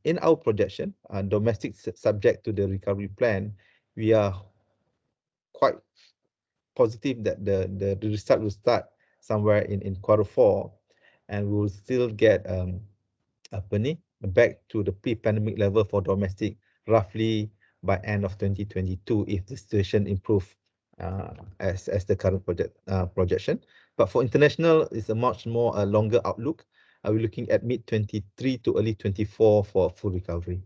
in our projection, domestic subject to the recovery plan, we are quite positive that the restart will start somewhere in Q4, and we will still get back to the pre-pandemic level for domestic roughly by end of 2022 if the situation improve as the current projection. But for international, it's a much more longer outlook. We're looking at mid 23 to early 24 for full recovery.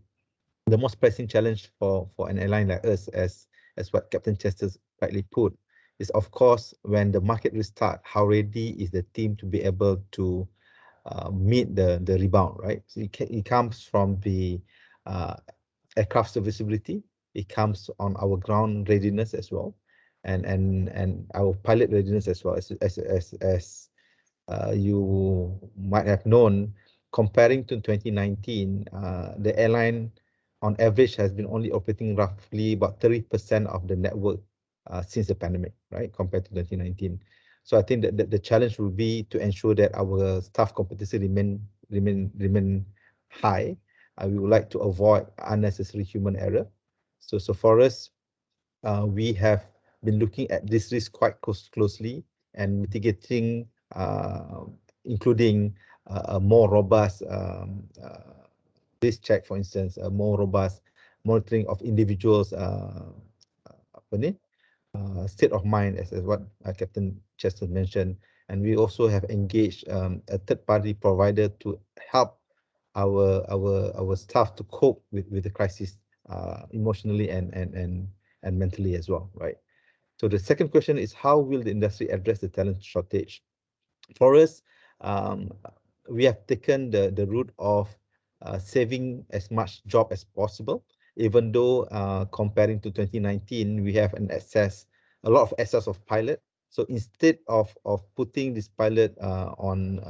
The most pressing challenge for an airline like us, as what Captain Chester rightly put, is of course when the market restart, how ready is the team to be able to meet the rebound, right? So it comes from the aircraft serviceability. It comes on our ground readiness as well, and our pilot readiness as well. As you might have known, comparing to 2019, the airline on average has been only operating roughly about 30% of the network since the pandemic, right, compared to 2019. So I think that the challenge will be to ensure that our staff competency remain high. We would like to avoid unnecessary human error. So for us, we have been looking at this risk quite closely and mitigating, including a more robust risk check, for instance, a more robust monitoring of individuals' state of mind, as what Captain Chester mentioned. And we also have engaged a third-party provider to help our staff to cope with the crisis emotionally and mentally as well, right? So the second question is, how will the industry address the talent shortage? For us, we have taken the route of saving as much job as possible, even though comparing to 2019, we have a lot of excess of pilot. So instead of putting this pilot on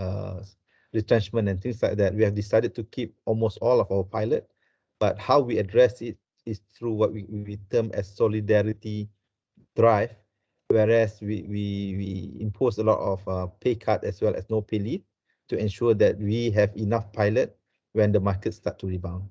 retrenchment and things like that, we have decided to keep almost all of our pilot. But how we address it is through what we term as solidarity drive, whereas we impose a lot of pay cut as well as no pay leave to ensure that we have enough pilot when the market start to rebound.